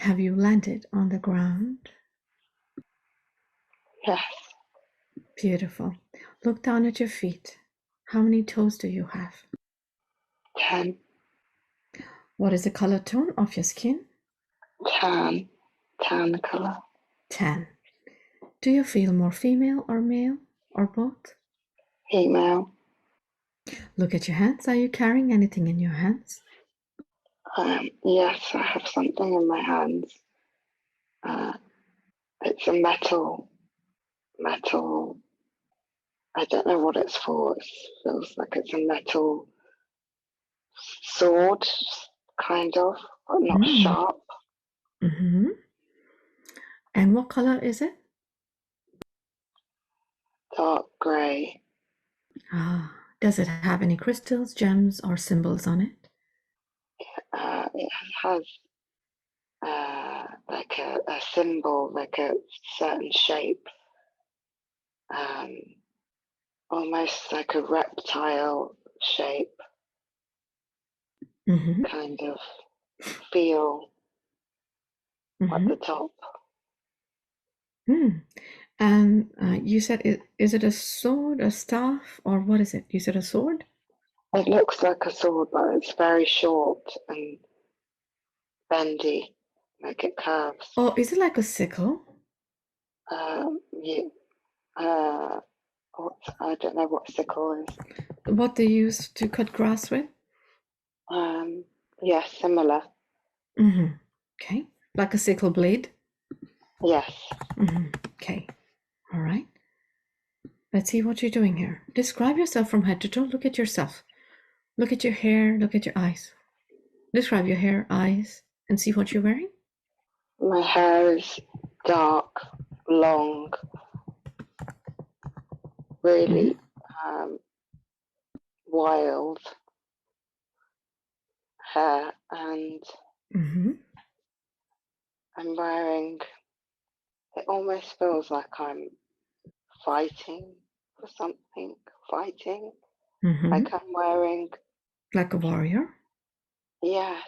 Have you landed on the ground? Yes. Beautiful. Look down at your feet. How many toes do you have? 10. What is the color tone of your skin? Tan color. Tan. Do you feel more female or male or both? Female. Look at your hands. Are you carrying anything in your hands? Yes, I have something in my hands. It's a metal. I don't know what it's for. It feels like it's a metal sword, kind of, but not sharp. Mm-hmm. And what color is it? Dark grey. Does it have any crystals, gems, or symbols on it? It has like a symbol, like a certain shape, almost like a reptile shape, kind of feel at the top. And you said, is it a sword, a staff, or what is it? You said a sword? It looks like a sword, but it's very short and bendy, like it curves. Oh, is it like a sickle? Yeah. I don't know what sickle is. What they use to cut grass with? Yeah, similar. Okay, like a sickle blade? Yes. Okay, all right. Let's see what you're doing here. Describe yourself from head to toe. Look at yourself. Look at your hair, look at your eyes. Describe your hair, eyes, and see what you're wearing. My hair is dark, long, really wild hair, and I'm wearing, it almost feels like I'm fighting for something, like I'm wearing... Like a warrior? Yes.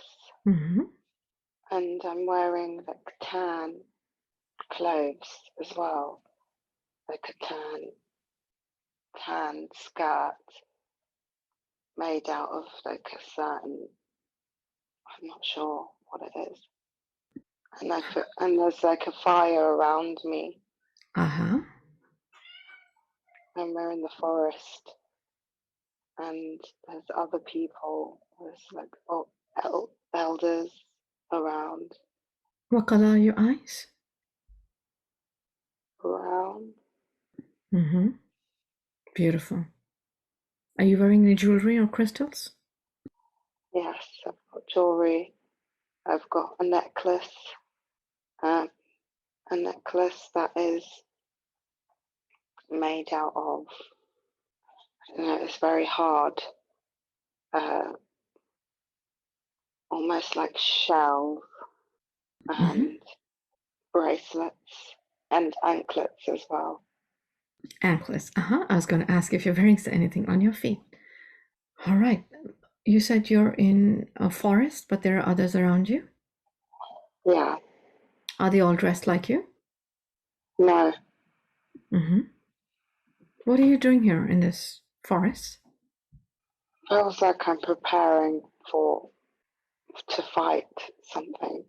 And I'm wearing like tan clothes as well, like a tan skirt made out of like a certain, I'm not sure what it is. And there's like a fire around me. And we're in the forest, and there's other people. There's like elders around. What color are your eyes? Brown. Beautiful. Are you wearing any jewelry or crystals? Yes, I've got jewelry. I've got a necklace. A necklace that is made out of, it's very hard, almost like shells, and bracelets and anklets as well. Anklets. I was going to ask if you're wearing anything on your feet. All right. You said you're in a forest, but there are others around you? Yeah. Are they all dressed like you? No. What are you doing here in this forest? Feels like I'm preparing to fight something.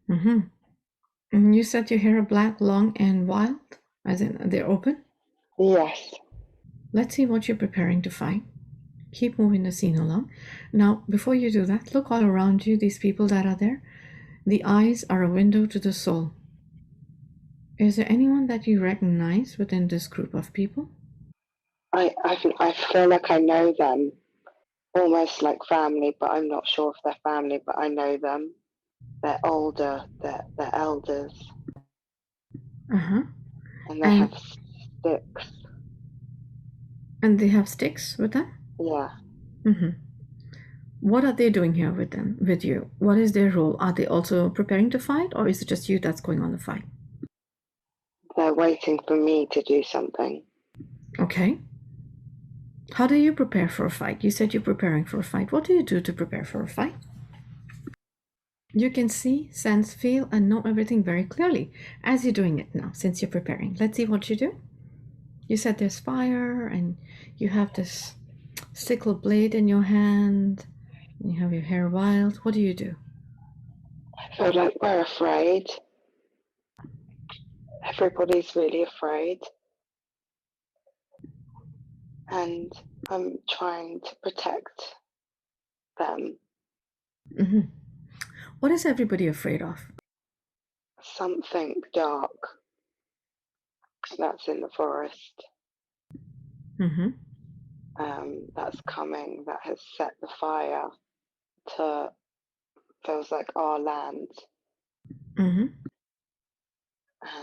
And you said your hair are black, long, and wild, as in they're open? Yes. Let's see what you're preparing to fight. Keep moving the scene along. Now, before you do that, look all around you, these people that are there. The eyes are a window to the soul. Is there anyone that you recognize within this group of people? I feel like I know them, almost like family, but I'm not sure if they're family, but I know them. They're older, they're elders. And they have sticks. And they have sticks with them? Yeah. What are they doing here with you? What is their role? Are they also preparing to fight, or is it just you that's going on the fight? They're waiting for me to do something. Okay. How do you prepare for a fight? You said you're preparing for a fight. What do you do to prepare for a fight? You can see, sense, feel, and know everything very clearly as you're doing it now, since you're preparing. Let's see what you do. You said there's fire, and you have this sickle blade in your hand, and you have your hair wild. What do you do? I feel like we're afraid. Everybody's really afraid. And I'm trying to protect them. Mm-hmm. What is everybody afraid of? Something dark that's in the forest. Mm-hmm. That's coming, that has set the fire to, feels like our land. Mm-hmm.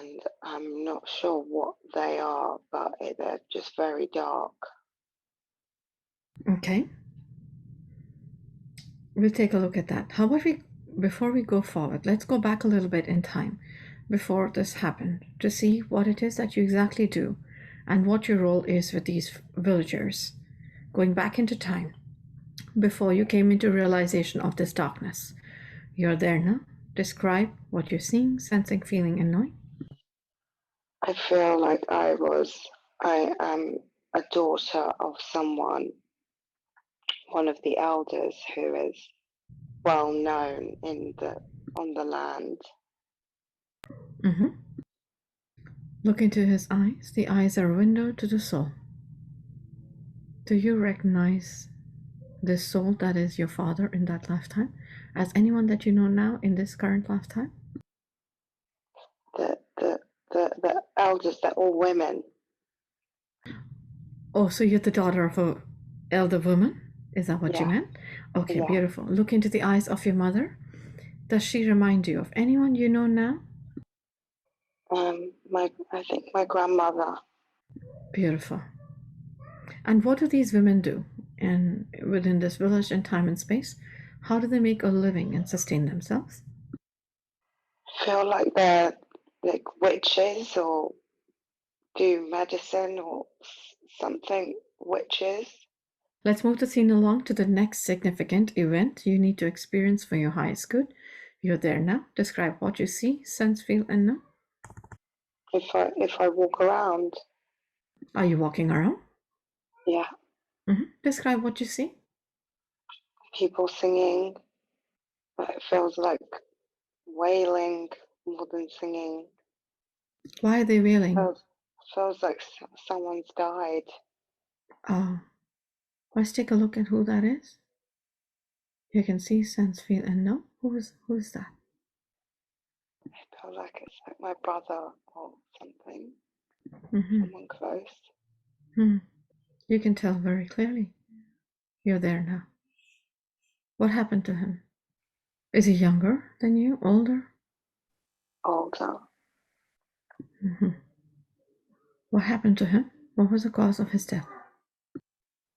And I'm not sure what they are, but they're just very dark. Okay. We'll take a look at that. How about before we go forward, let's go back a little bit in time before this happened to see what it is that you exactly do and what your role is with these villagers. Going back into time before you came into realization of this darkness. You're there now. Describe what you're seeing, sensing, feeling, and knowing. I feel like I am a daughter of someone, one of the elders who is well known on the land. Mm-hmm. Look into his eyes. The eyes are a window to the soul. Do you recognize this soul that is your father in that lifetime as anyone that you know now in this current lifetime? The elders, they're all women. Oh, so you're the daughter of a elder woman? Is that what you Yeah, meant? Okay, yeah. beautiful. Look into the eyes of your mother. Does she remind you of anyone you know now? I think my grandmother. Beautiful. And what do these women do? And within this village in time and space, how do they make a living and sustain themselves? Feel like they're like witches or do medicine or something. Witches. Let's move the scene along to the next significant event you need to experience for your highest good. You're there now. Describe what you see, sense, feel, and know. If I walk around, Are you walking around? yeah, Describe what you see. people singing. But it feels like wailing more than singing. Why are they wailing? Feels like someone's died. Oh, let's take a look at who that is. You can see, sense, feel, and know. Who is that? I feel like it's like my brother or something. Mm-hmm. Someone close. You can tell very clearly. You're there now. What happened to him? Is he younger than you? Older? Older. What happened to him? What was the cause of his death?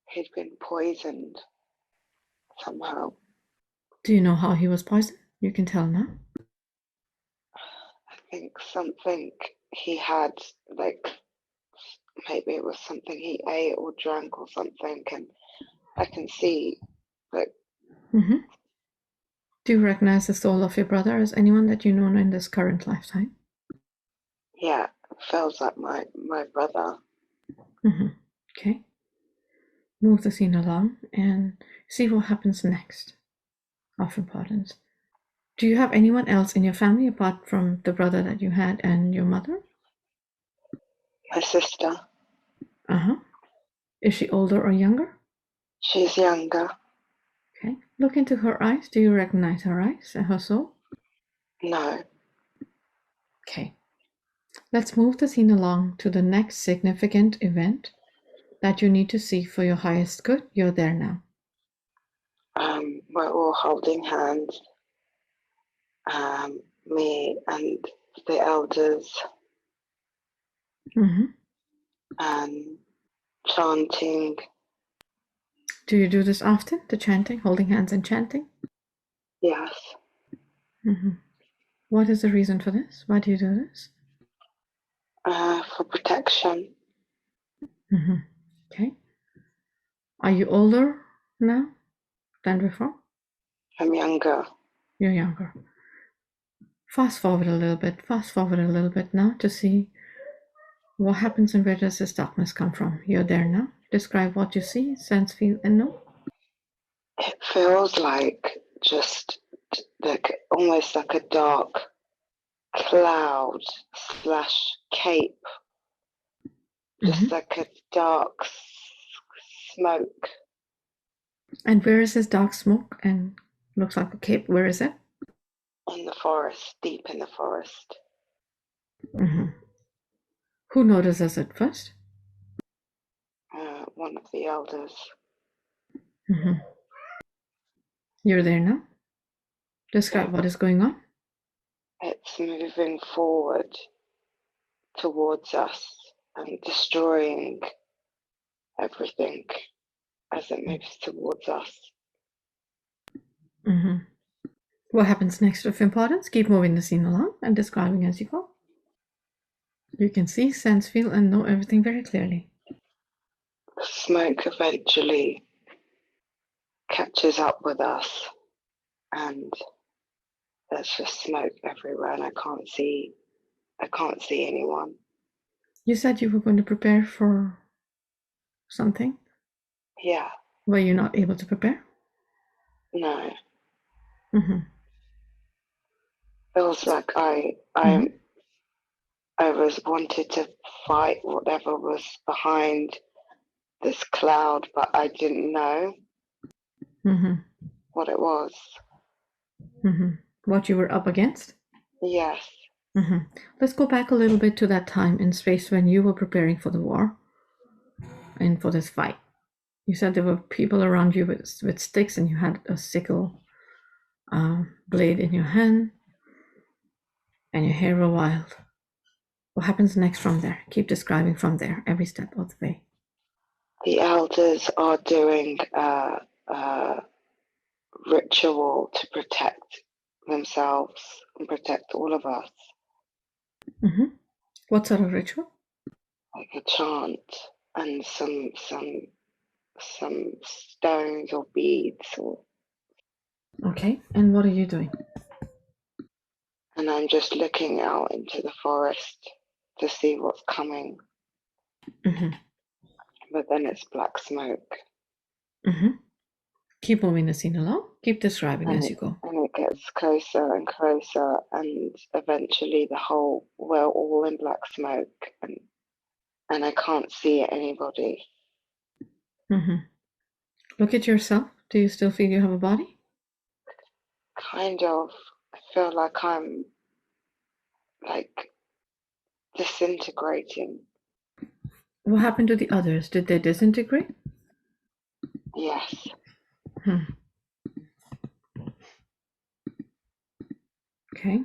He'd been poisoned somehow. Do you know how he was poisoned? You can tell now. I think something he had, like maybe it was something he ate or drank or something, and I can see like. Do you recognize the soul of your brother as anyone that you know in this current lifetime? Yeah, it feels like my brother. Okay. Move the scene along and see what happens next. Of importance. Do you have anyone else in your family apart from the brother that you had and your mother? My sister. Is she older or younger? She's younger. Okay. Look into her eyes. Do you recognize her eyes and her soul? No. Okay. Let's move the scene along to the next significant event that you need to see for your highest good. You're there now. We're all holding hands. Me and the elders. And chanting. Do you do this often? The chanting, holding hands and chanting? Yes. What is the reason for this? Why do you do this? For protection. Okay. Are you older now than before? I'm younger. You're younger. Fast forward a little bit now to see what happens and where does this darkness come from. You're there now. Describe what you see, sense, feel, and know. It feels like just like almost like a dark cloud / cape, just like a dark smoke. And where is this dark smoke and looks like a cape? Where is it? In the forest, deep in the forest. Who notices it first? One of the elders. You're there now. Describe what is going on. It's moving forward towards us and destroying everything as it moves towards us. What happens next of importance? Keep moving the scene along and describing as you go. You can see, sense, feel, and know everything very clearly. The smoke eventually catches up with us, and there's just smoke everywhere, and I can't see anyone. You said you were going to prepare for something? Yeah. Were you not able to prepare? No. Feels like I was wanted to fight whatever was behind this cloud, but I didn't know what it was. What you were up against? Yes. Let's go back a little bit to that time in space when you were preparing for the war and for this fight. You said there were people around you with sticks, and you had a sickle blade in your hand, and your hair were wild. What happens next from there? Keep describing from there, every step of the way. The elders are doing a ritual to protect themselves and protect all of us. What sort of ritual? Like a chant and some stones or beads. Okay, and what are you doing? And I'm just looking out into the forest to see what's coming. But then it's black smoke. Keep moving the scene along. Keep describing as you go. And it gets closer and closer, and eventually we're all in black smoke, and I can't see anybody. Look at yourself. Do you still feel you have a body? Kind of. I feel like I'm like disintegrating. What happened to the others? Did they disintegrate? Yes. Okay.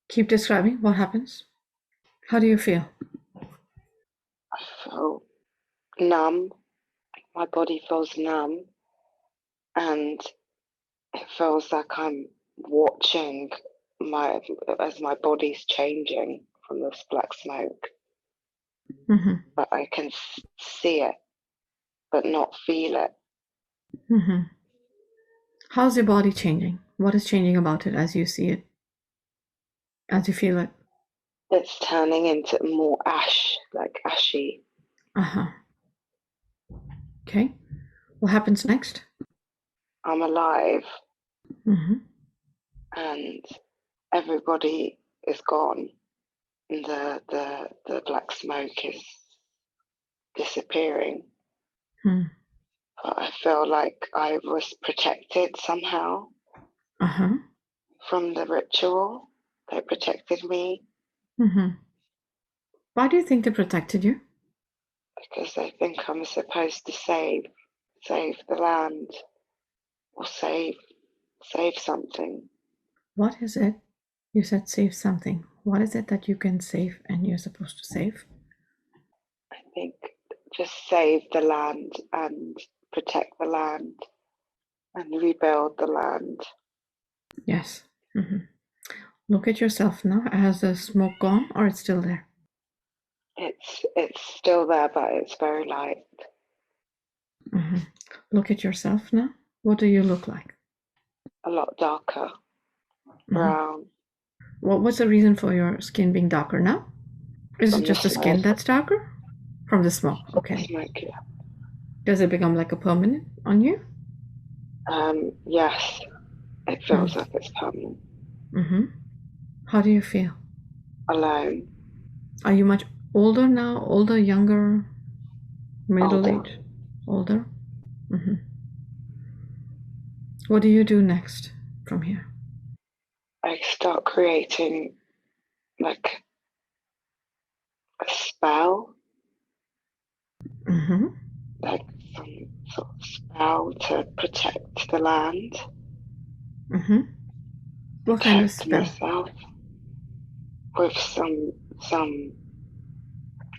Keep describing. What happens? How do you feel? I feel numb. My body feels numb, and it feels like I'm watching as my body's changing from this black smoke. But I can see it, but not feel it. How's your body changing? What is changing about it as you see it? As you feel it? It's turning into more ash, like ashy. Okay. What happens next? I'm alive. And everybody is gone. The black smoke is disappearing. But I feel like I was protected somehow from the ritual. They protected me. Why do you think they protected you? Because they think I'm supposed to save the land, or save something. What is it? You said save something. What is it that you can save and you're supposed to save? I think just save the land and protect the land and rebuild the land. Yes. Look at yourself now. Has the smoke gone or it's still there? It's still there, but it's very light. Look at yourself now. What do you look like? A lot darker. brown. What was the reason for your skin being darker now? Is it just the skin that's darker? From the smoke, okay. Smoke, yeah. Does it become like a permanent on you? Yes, it feels like it's permanent. How do you feel? Alone. Are you much older now? Older, younger, middle Older. age? Older? What do you do next from here? I start creating like a spell, like some sort of spell to protect the land. What kind of Protect spell? myself with some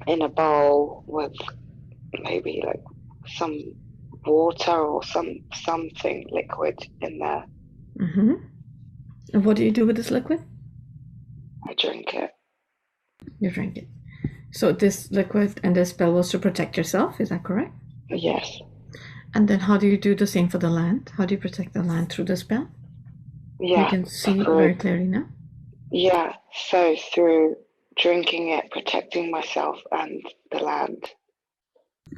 in a bowl with maybe like some water or something liquid in there. And what do you do with this liquid? I drink it. You drink it. So this liquid and this spell was to protect yourself, is that correct? Yes. And then how do you do the same for the land? How do you protect the land through the spell? Yeah. You can see very clearly now. Yeah, so through drinking it, protecting myself and the land.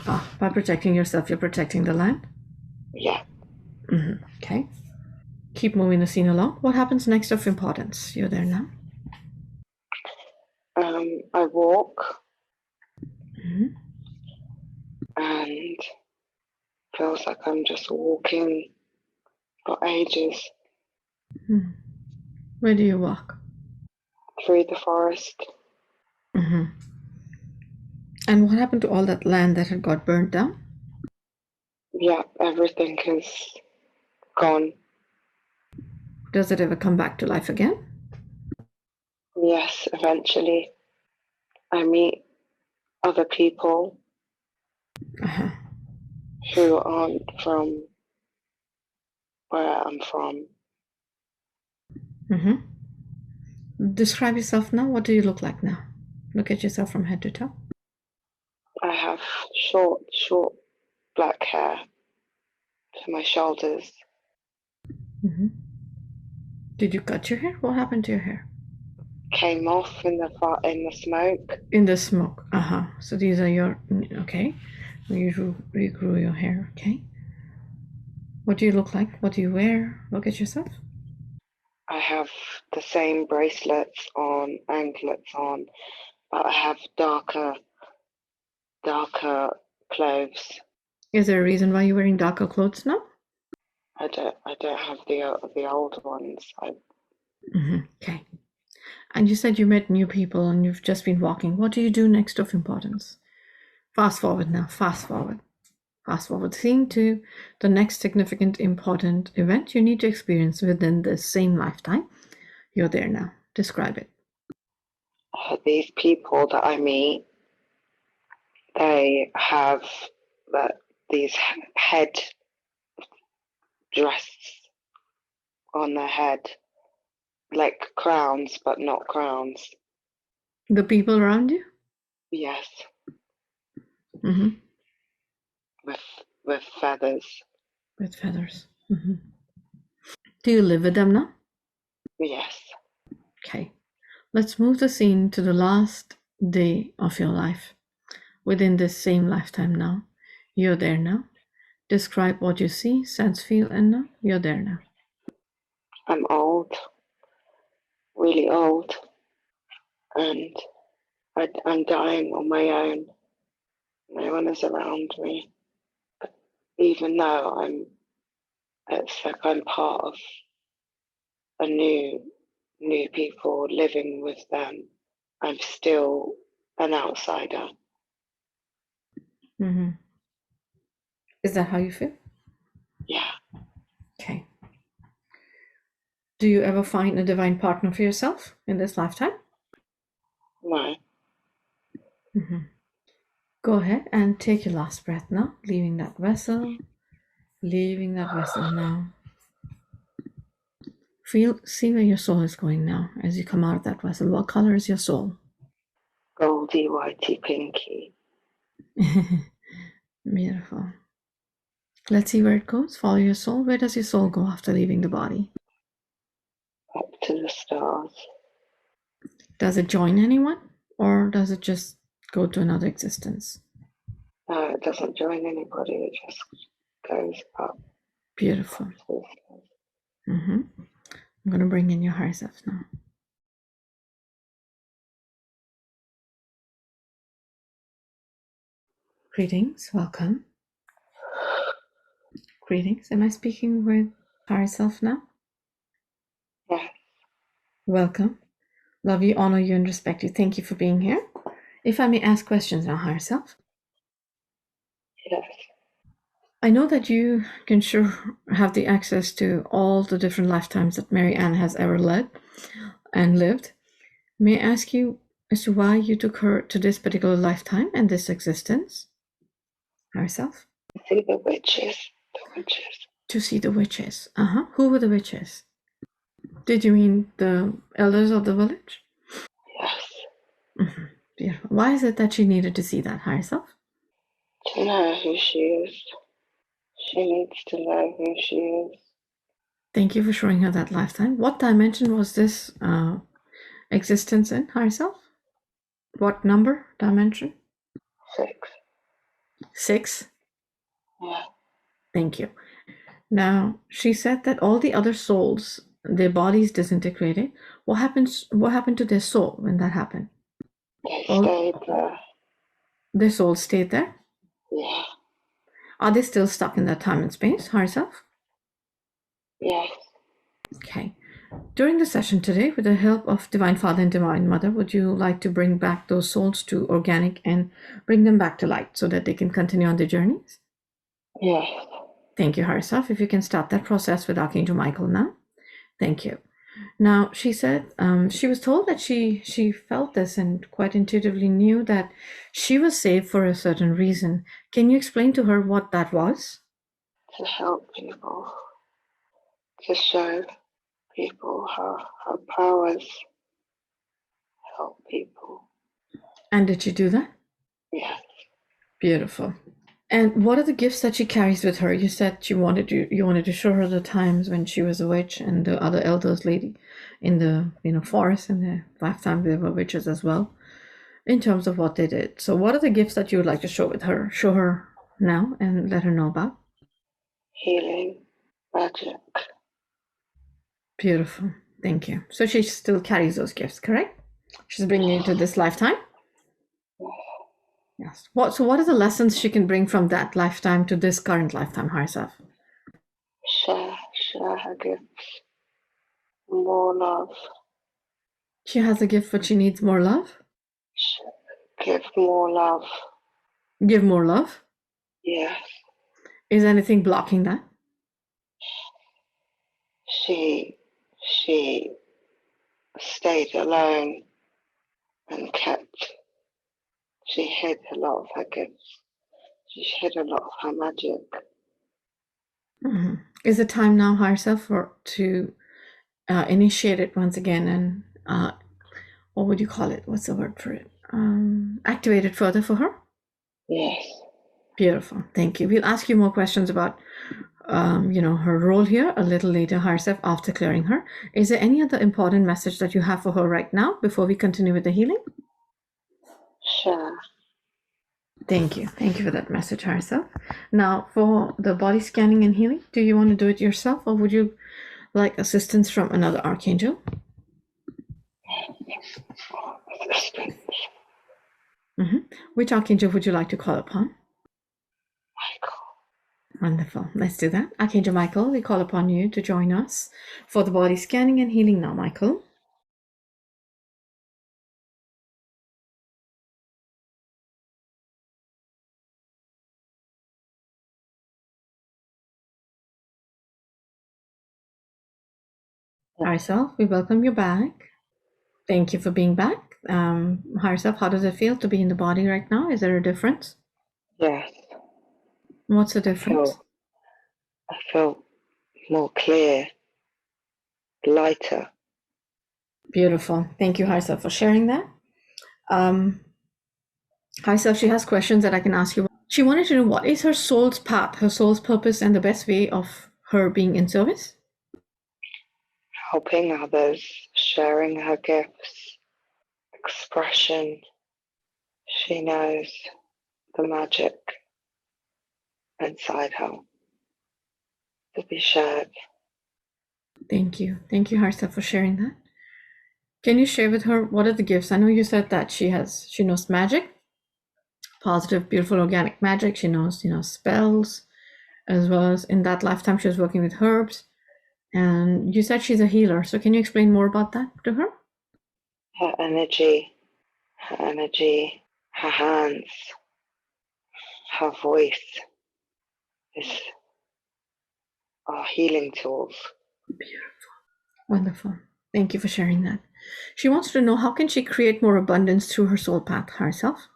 By protecting yourself, you're protecting the land? Yeah. Okay. Keep moving the scene along. What happens next of importance? You're there now. I walk and feels like I'm just walking for ages Where do you walk? through the forest. And what happened to all that land that had got burnt down? Yeah, everything is gone. Does it ever come back to life again? Yes, eventually I meet other people who aren't from where I'm from. Describe yourself now. What do you look like now? Look at yourself from head to toe. I have short black hair to my shoulders. Did you cut your hair? What happened to your hair? Came off in the smoke. In the smoke. So these are your, okay. You regrew your hair, okay. What do you look like? What do you wear? Look at yourself. I have the same bracelets on, anklets on, but I have darker clothes. Is there a reason why you're wearing darker clothes now? I don't have the old ones. Okay. And you said you met new people and you've just been walking. What do you do next of importance? Fast forward now. Fast forward. Fast forward. Seeing to the next significant important event you need to experience within the same lifetime. You're there now. Describe it. These people that I meet, they have these head dresses on their head, like crowns, but not crowns. The people around you? Yes. With feathers. With feathers. Do you live with them now? Yes. Okay. Let's move the scene to the last day of your life. Within this same lifetime now. You're there now. Describe what you see, sense, feel, and know. You're there now. I'm old. Really old. And I'm dying on my own. No one is around me. But even though it's like I'm part of a new people living with them, I'm still an outsider. Is that how you feel? Yeah. Okay. Do you ever find a divine partner for yourself in this lifetime? No. Go ahead and take your last breath now, leaving that vessel. Leaving that vessel now. See where your soul is going now as you come out of that vessel. What color is your soul? Goldy, whitey, pinky. Beautiful. Let's see where it goes. Follow your soul. Where does your soul go after leaving the body? up to the stars. Does it join anyone, or does it just go to another existence? No, it doesn't join anybody. It just goes up. Beautiful. Up to the stars. I'm going to bring in your higher self now. Greetings, welcome. Greetings. Am I speaking with higher self now? Yes. Welcome. Love you, honor you, and respect you. Thank you for being here. If I may ask questions now, higher self. Yes. I know that you can sure have the access to all the different lifetimes that Mary Ann has ever led and lived. May I ask you as to why you took her to this particular lifetime and this existence? Herself? See the witches. The witches. To see the witches. Who were the witches? Did you mean the elders of the village? Yes. Yeah. Why is it that she needed to see that herself? To know who she is. She needs to know who she is. Thank you for showing her that lifetime. What dimension was this existence in herself? What number dimension? 6. 6. Yeah. Thank you. Now, she said that all the other souls, their bodies disintegrated. What happened to their soul when that happened? They stayed there. Their soul stayed there? Yeah. Are they still stuck in that time and space, herself? Yes. Okay. During the session today, with the help of Divine Father and Divine Mother, would you like to bring back those souls to organic and bring them back to light so that they can continue on their journeys? Yes. Thank you, herself. If you can start that process with Archangel Michael now. Thank you. Now, she said she was told that she felt this and quite intuitively knew that she was saved for a certain reason. Can you explain to her what that was? To help people. To show people her powers. Help people. And did she do that? Yes. Beautiful. And what are the gifts that she carries with her? You said you wanted to show her the times when she was a witch and the other elders lady in the forest, and the lifetime they were witches as well, in terms of what they did. So what are the gifts that you would like to show her now and let her know about? Healing. Magic. Beautiful. Thank you. So she still carries those gifts, correct? She's bringing it to this lifetime? Yes. What are the lessons she can bring from that lifetime to this current lifetime herself? Share her gifts. More love. She has a gift, but she needs more love? Give more love. Give more love? Yes. Is anything blocking that? She stayed alone and she hid a lot of her gifts. She hid a lot of her magic. Mm-hmm. Is it time now herself to initiate it once again and what would you call it? What's the word for it? Activate it further for her? Yes. Beautiful. Thank you. We'll ask you more questions about her role here a little later herself after clearing her. Is there any other important message that you have for her right now before we continue with the healing? Sure. Thank you. Thank you for that message herself. Now, for the body scanning and healing, do you want to do it yourself or would you like assistance from another archangel? Assistance. Which archangel would you like to call upon? Michael. Wonderful. Let's do that. Archangel Michael, we call upon you to join us for the body scanning and healing now, Michael. Higher Self, we welcome you back. Thank you for being back. Higher Self, how does it feel to be in the body right now? Is there a difference? Yes. What's the difference? I feel more clear, lighter. Beautiful. Thank you, Higher Self, for sharing that. Higher Self, she has questions that I can ask you. She wanted to know what is her soul's path, her soul's purpose, and the best way of her being in service? helping others, sharing her gifts, expression. She knows the magic inside her to be shared. Thank you. Thank you, Harsa, for sharing that. Can you share with her what are the gifts? I know you said that she knows magic, positive, beautiful, organic magic. She knows, spells, as well as in that lifetime she was working with herbs. And you said she's a healer. So can you explain more about that to her? Her energy, her hands, her voice are healing tools. Beautiful. Wonderful. Thank you for sharing that. She wants to know, how can she create more abundance through her soul path herself?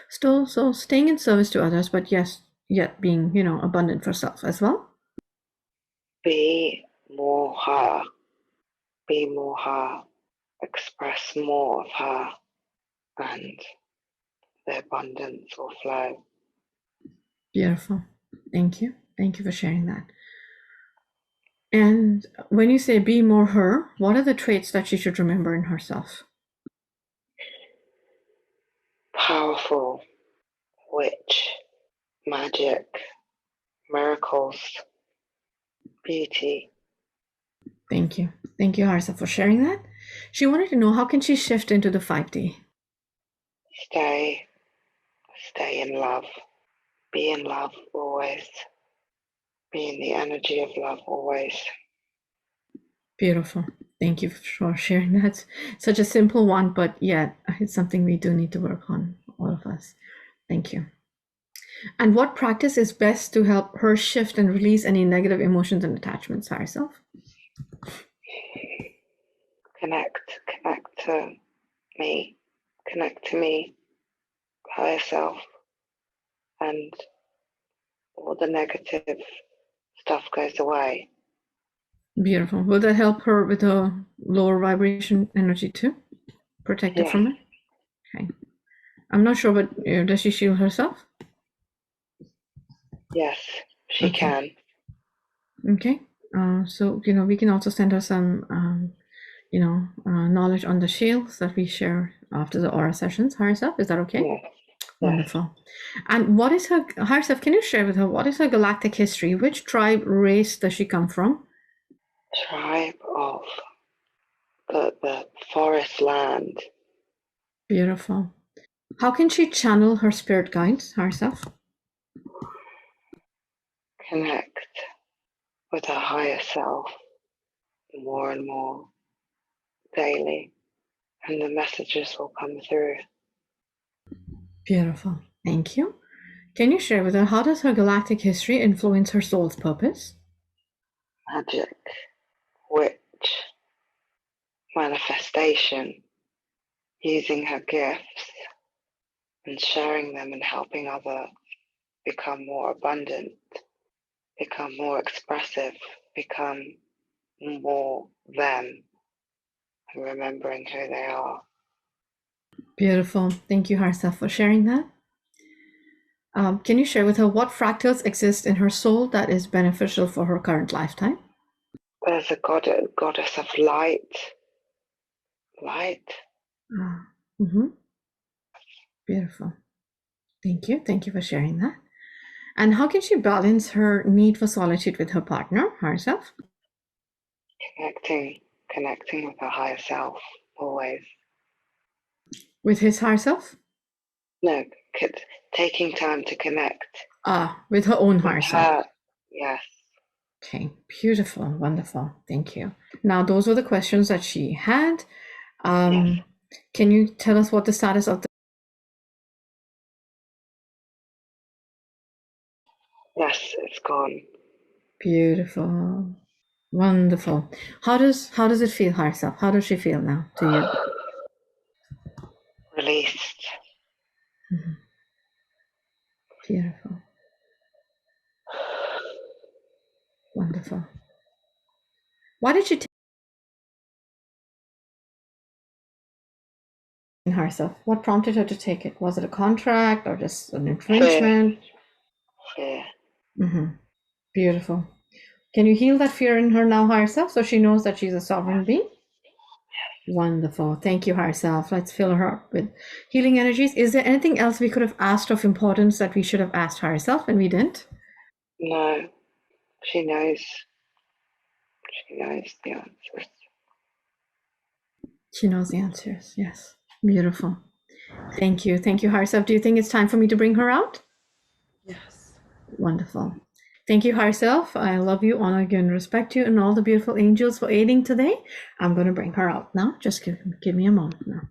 Still, so staying in service to others, but yet being, abundant for self as well. Be more her. Be more her. Express more of her, and the abundance will flow. Beautiful. Thank you. Thank you for sharing that. And when you say be more her, what are the traits that she should remember in herself? Powerful, witch, magic, miracles, beauty. Thank you. Thank you, Harsa, for sharing that. She wanted to know, how can she shift into the 5D? Stay in love. Be in love always. Be in the energy of love always. Beautiful. Thank you for sharing that. Such a simple one, but yet it's something we do need to work on, all of us. Thank you. And what practice is best to help her shift and release any negative emotions and attachments to herself? Connect to me. Connect to me, higher self, and all the negative stuff goes away. Beautiful. Will that help her with her lower vibration energy too? Protect it from it? Okay. I'm not sure, but does she shield herself? Yes, she can. Okay. So, we can also send her some, knowledge on the shields that we share after the aura sessions herself. Is that okay? Yes. Wonderful. And what is herself? Can you share with her, what is her galactic history? Which tribe, race does she come from? Tribe of the forest land. Beautiful. How can she channel her spirit guides herself? Connect with her higher self more and more daily, and the messages will come through. Beautiful. Thank you. Can you share with her, how does her galactic history influence her soul's purpose? Magic, witch, manifestation, using her gifts and sharing them and helping others become more abundant, become more expressive, become more them, and remembering who they are. Beautiful. Thank you, Harsa, for sharing that. Can you share with her what fractals exist in her soul that is beneficial for her current lifetime? There's a goddess of light. Beautiful. Thank you. Thank you for sharing that. And how can she balance her need for solitude with her partner, herself? Connecting with her higher self, always. With his higher self? No, taking time to connect. With her own higher self. Yes. Okay, beautiful, wonderful. Thank you. Now, those were the questions that she had. Yes. Can you tell us what the status of the... Yes, it's gone. Beautiful. Wonderful. How does it feel, herself? How does she feel now to you? Released. Beautiful. Wonderful. Why did she take herself? What prompted her to take it? Was it a contract or just an infringement? Fear. Beautiful. Can you heal that fear in her now, higher self, so she knows that she's a sovereign being? Wonderful. Thank you, higher self. Let's fill her up with healing energies. Is there anything else we could have asked of importance that we should have asked higher self and we didn't? No, she knows. She knows the answers. She knows the answers. Yes. Beautiful. Thank you. Thank you, higher self. Do you think it's time for me to bring her out? Yes. Wonderful. Thank you, higher self. I love you, honor you, and respect you, and all the beautiful angels for aiding today. I'm going to bring her out now. Just give me a moment now.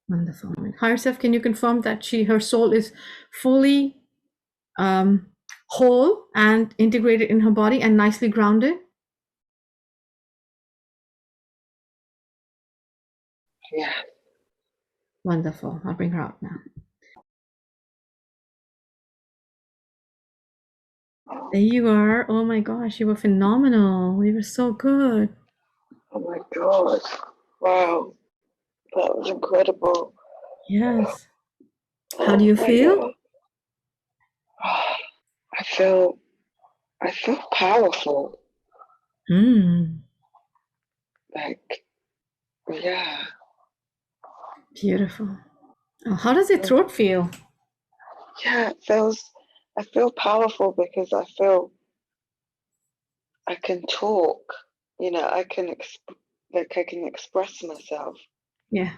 Wonderful. Higher self, can you confirm that her soul is fully whole and integrated in her body and nicely grounded? Yeah. Wonderful. I'll bring her out now. There you are. Oh my gosh, you were phenomenal. You were so good. Oh my God. Wow. That was incredible. Yes. How do you feel? I feel powerful. Like, yeah. Beautiful. Oh, how does your throat feel? Yeah, I feel powerful because I feel I can talk, I can express myself. Yeah.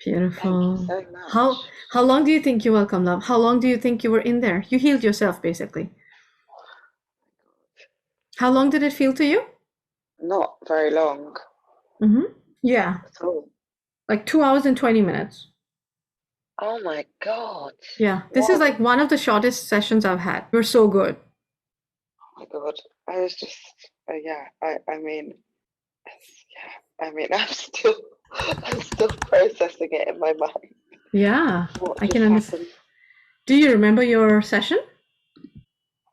Beautiful. Thank you so much. How long do you think you're welcome, love? How long do you think you were in there? You healed yourself, basically. How long did it feel to you? Not very long. Yeah. At all. Like 2 hours and 20 minutes. Oh my God. Yeah. This is like one of the shortest sessions I've had. You're so good. Oh my God. I was just, yeah, I mean, I'm still processing it in my mind. Yeah, I can understand. Do you remember your session?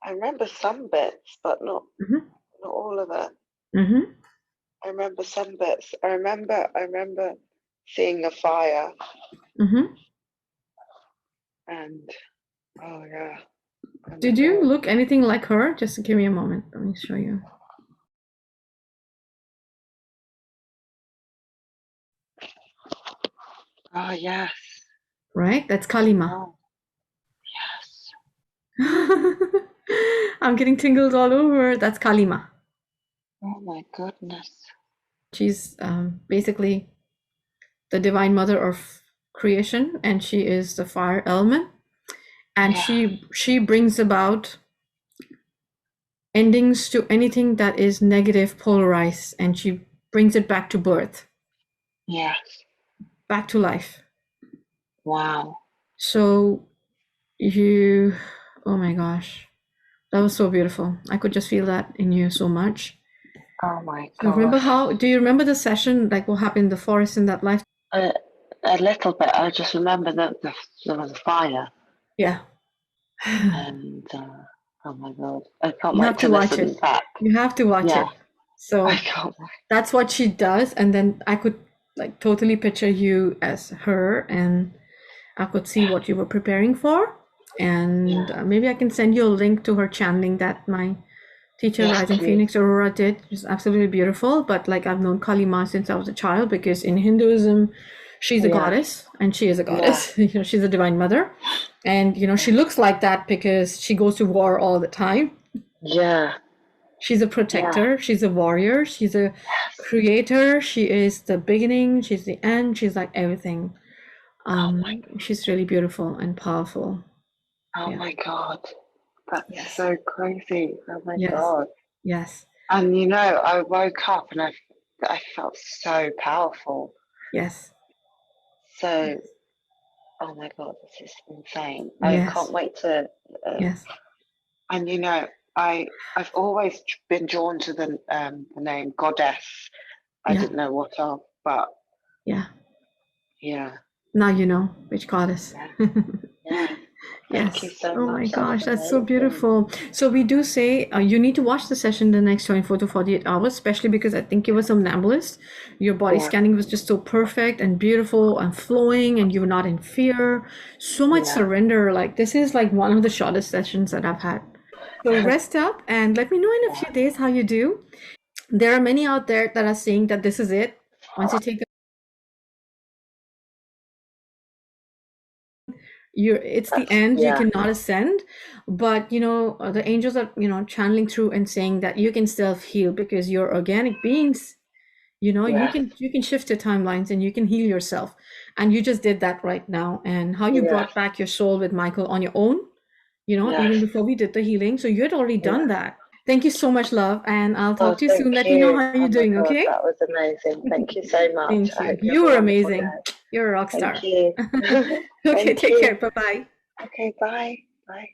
I remember some bits, but not all of it. I remember some bits. I remember seeing a fire. And oh yeah. Did you look anything like her? Just give me a moment. Let me show you. Oh yes. Right? That's Kalima. Oh, yes. I'm getting tingles all over. That's Kalima. Oh my goodness. She's basically the divine mother of creation, and she is the fire element. And she brings about endings to anything that is negative, polarized, and she brings it back to birth. Yes. Back to life. Wow. So oh my gosh, that was so beautiful. I could just feel that in you so much. Oh my God. Do you remember the session, like what happened in the forest in that life? A little bit. I just remember that there was a fire. Yeah. And oh my God, I can't You wait have to watch listen it. back. You have to watch it. So I can't wait. That's what she does, and then I could like totally picture you as her, and I could see what you were preparing for. And maybe I can send you a link to her channeling that my teacher, Rising Phoenix Aurora, did. It's absolutely beautiful. But like I've known Kaalimaa since I was a child, because in Hinduism, she's a goddess, and she is a goddess. She's a divine mother, and she looks like that because she goes to war all the time. Yeah. She's a protector. She's a warrior. She's a creator. She is the beginning. She's the end. She's like everything. She's really beautiful and powerful. Oh my God. That's so crazy. Oh my God. Yes. And I woke up and I felt so powerful. Yes. So, oh my God, this is insane. I can't wait to. Yes. And I've always been drawn to the name goddess. I didn't know what of, but yeah. Now you know which goddess. Thank you so much. Oh my gosh, that's so beautiful. So we do say you need to watch the session the next 24 to 48 hours, especially because I think you were somnambulist. Your body scanning was just so perfect and beautiful and flowing, and you were not in fear. So much surrender. Like this is like one of the shortest sessions that I've had. So rest up and let me know in a few days how you do. There are many out there that are saying that this is it. Once you take the it's the end, you cannot ascend. But the angels are channeling through and saying that you can self-heal because you're organic beings. You can shift your timelines and you can heal yourself, and you just did that right now. And how you brought back your soul with Michael on your own, even before we did the healing, so you had already done that. Thank you so much, love, and I'll talk to you soon. Let me know how you're doing. God, okay, that was amazing. Thank you so much. thank I you. hope you You have a were wonderful amazing. day. You're a rock star. Thank you. Okay, Thank take you. care. Bye-bye. Okay, bye. Bye.